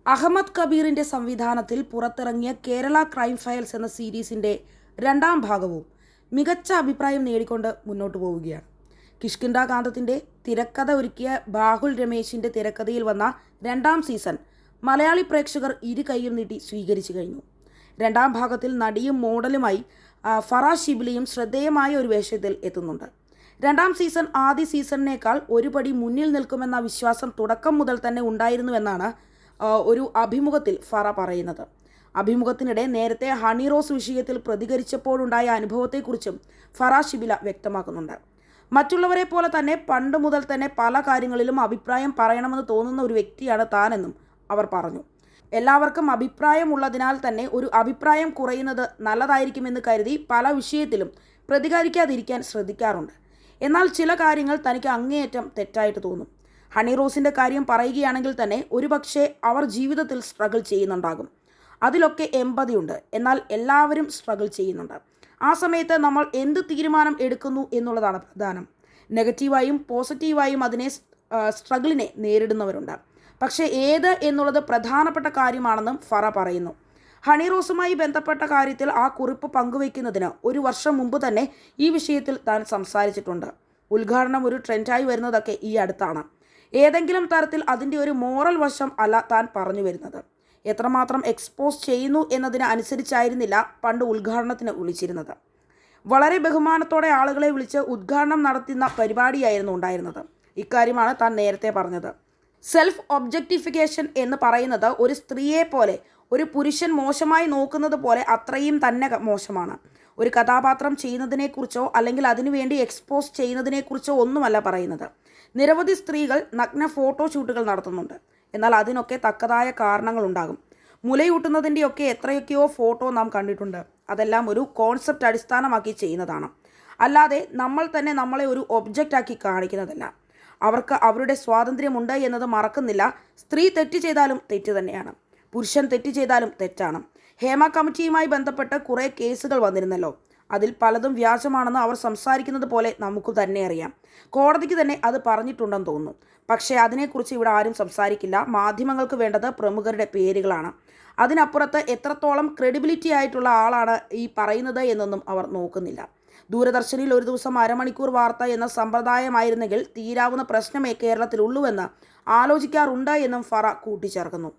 അഹമ്മദ് കബീറിൻ്റെ സംവിധാനത്തിൽ പുറത്തിറങ്ങിയ Kerala crime files എന്ന സീരീസിൻ്റെ രണ്ടാം ഭാഗവും മികച്ച അഭിപ്രായം നേടിക്കൊണ്ട് മുന്നോട്ട് പോവുകയാണ്. കിഷ്കിന്ധ കാന്തത്തിൻ്റെ തിരക്കഥ ഒരുക്കിയ ബാഹുൽ രമേശിൻ്റെ തിരക്കഥയിൽ വന്ന രണ്ടാം സീസൺ മലയാളി പ്രേക്ഷകർ ഇരു കൈയും നീട്ടി സ്വീകരിച്ചു കഴിഞ്ഞു. രണ്ടാം ഭാഗത്തിൽ നടിയും മോഡലുമായി ഫറ ഷിബിലിയും ശ്രദ്ധേയമായ ഒരു വേഷത്തിൽ എത്തുന്നുണ്ട്. രണ്ടാം സീസൺ ആദ്യ സീസണിനേക്കാൾ ഒരുപടി മുന്നിൽ നിൽക്കുമെന്ന വിശ്വാസം തുടക്കം മുതൽ തന്നെ ഉണ്ടായിരുന്നുവെന്നാണ് ഒരു അഭിമുഖത്തിൽ ഫറ പറയുന്നത്. അഭിമുഖത്തിനിടെ നേരത്തെ ഹണി റോസ് വിഷയത്തിൽ പ്രതികരിച്ചപ്പോഴുണ്ടായ അനുഭവത്തെക്കുറിച്ചും ഫറ ഷിബില വ്യക്തമാക്കുന്നുണ്ട്. മറ്റുള്ളവരെ പോലെ തന്നെ പണ്ട് മുതൽ തന്നെ പല കാര്യങ്ങളിലും അഭിപ്രായം പറയണമെന്ന് തോന്നുന്ന ഒരു വ്യക്തിയാണ് താനെന്നും അവർ പറഞ്ഞു. എല്ലാവർക്കും അഭിപ്രായമുള്ളതിനാൽ തന്നെ ഒരു അഭിപ്രായം കുറയുന്നത് നല്ലതായിരിക്കുമെന്ന് കരുതി പല വിഷയത്തിലും പ്രതികരിക്കാതിരിക്കാൻ ശ്രദ്ധിക്കാറുണ്ട്. എന്നാൽ ചില കാര്യങ്ങൾ തനിക്ക് അങ്ങേയറ്റം തെറ്റായിട്ട് തോന്നും. ഹണി റോസിൻ്റെ കാര്യം പറയുകയാണെങ്കിൽ തന്നെ ഒരുപക്ഷെ അവർ ജീവിതത്തിൽ സ്ട്രഗിൾ ചെയ്യുന്നുണ്ടാകും. അതിലൊക്കെ എമ്പതിയുണ്ട്. എന്നാൽ എല്ലാവരും സ്ട്രഗിൾ ചെയ്യുന്നുണ്ട്. ആ സമയത്ത് നമ്മൾ എന്ത് തീരുമാനം എടുക്കുന്നു എന്നുള്ളതാണ് പ്രധാനം. നെഗറ്റീവായും പോസിറ്റീവായും സ്ട്രഗിളിനെ നേരിടുന്നവരുണ്ട്. പക്ഷേ ഏത് എന്നുള്ളത് പ്രധാനപ്പെട്ട കാര്യമാണെന്നും ഫറ പറയുന്നു. ഹണി റോസുമായി ബന്ധപ്പെട്ട കാര്യത്തിൽ ആ കുറിപ്പ് പങ്കുവയ്ക്കുന്നതിന് 1 വർഷം മുമ്പ് തന്നെ ഈ വിഷയത്തിൽ താൻ സംസാരിച്ചിട്ടുണ്ട്. ഉദ്ഘാടനം ഒരു ട്രെൻഡായി വരുന്നതൊക്കെ ഈ അടുത്താണ്. ഏതെങ്കിലും തരത്തിൽ അതിൻ്റെ ഒരു മോറൽ വശം അല്ല താൻ പറഞ്ഞു വരുന്നത്. എത്രമാത്രം എക്സ്പോസ് ചെയ്യുന്നു എന്നതിന് അനുസരിച്ചായിരുന്നില്ല പണ്ട് ഉദ്ഘാടനത്തിന് വിളിച്ചിരുന്നത്. വളരെ ബഹുമാനത്തോടെ ആളുകളെ വിളിച്ച് ഉദ്ഘാടനം നടത്തുന്ന പരിപാടിയായിരുന്നു ഉണ്ടായിരുന്നത്. ഇക്കാര്യമാണ് താൻ നേരത്തെ പറഞ്ഞത്. സെൽഫ് ഒബ്ജക്റ്റിഫിക്കേഷൻ എന്ന് പറയുന്നത് ഒരു സ്ത്രീയെ പോലെ ഒരു പുരുഷൻ മോശമായി നോക്കുന്നത് പോലെ അത്രയും തന്നെ മോശമാണ്. ഒരു കഥാപാത്രം ചെയ്യുന്നതിനെക്കുറിച്ചോ അല്ലെങ്കിൽ അതിനുവേണ്ടി എക്സ്പോസ് ചെയ്യുന്നതിനെക്കുറിച്ചോ ഒന്നുമല്ല പറയുന്നത്. നിരവധി സ്ത്രീകൾ നഗ്ന ഫോട്ടോഷൂട്ടുകൾ നടത്തുന്നുണ്ട്. എന്നാൽ അതിനൊക്കെ തക്കതായ കാരണങ്ങളുണ്ടാകും. മുലയൂട്ടുന്നതിൻ്റെയൊക്കെ എത്രയൊക്കെയോ ഫോട്ടോ നാം കണ്ടിട്ടുണ്ട്. അതെല്ലാം ഒരു കോൺസെപ്റ്റ് അടിസ്ഥാനമാക്കി ചെയ്യുന്നതാണ്. അല്ലാതെ നമ്മൾ തന്നെ നമ്മളെ ഒരു ഒബ്ജക്റ്റാക്കി കാണിക്കുന്നതല്ല. അവർക്ക് അവരുടെ സ്വാതന്ത്ര്യമുണ്ട് എന്നത് മറക്കുന്നില്ല. സ്ത്രീ തെറ്റ് ചെയ്താലും തെറ്റ് തന്നെയാണ്. പുരുഷൻ തെറ്റ് ചെയ്താലും തെറ്റാണ്. ഹേമ കമ്മിറ്റിയുമായി ബന്ധപ്പെട്ട് കുറേ കേസുകൾ വന്നിരുന്നല്ലോ. അതിൽ പലതും വ്യാജമാണെന്ന് അവർ സംസാരിക്കുന്നത് പോലെ നമുക്ക് തന്നെ അറിയാം. കോടതിക്ക് തന്നെ അത് പറഞ്ഞിട്ടുണ്ടെന്ന് തോന്നുന്നു. പക്ഷേ അതിനെക്കുറിച്ച് ഇവിടെ ആരും സംസാരിക്കില്ല. മാധ്യമങ്ങൾക്ക് വേണ്ടത് പ്രമുഖരുടെ പേരുകളാണ്. അതിനപ്പുറത്ത് എത്രത്തോളം ക്രെഡിബിലിറ്റി ആയിട്ടുള്ള ആളാണ് ഈ പറയുന്നത് എന്നൊന്നും അവർ നോക്കുന്നില്ല. ദൂരദർശനിൽ ഒരു ദിവസം അരമണിക്കൂർ വാർത്ത എന്ന സമ്പ്രദായമായിരുന്നെങ്കിൽ തീരാവുന്ന പ്രശ്നമേ കേരളത്തിലുള്ളൂവെന്ന് ആലോചിക്കാറുണ്ട് എന്നും ഫറ കൂട്ടിച്ചേർക്കുന്നു.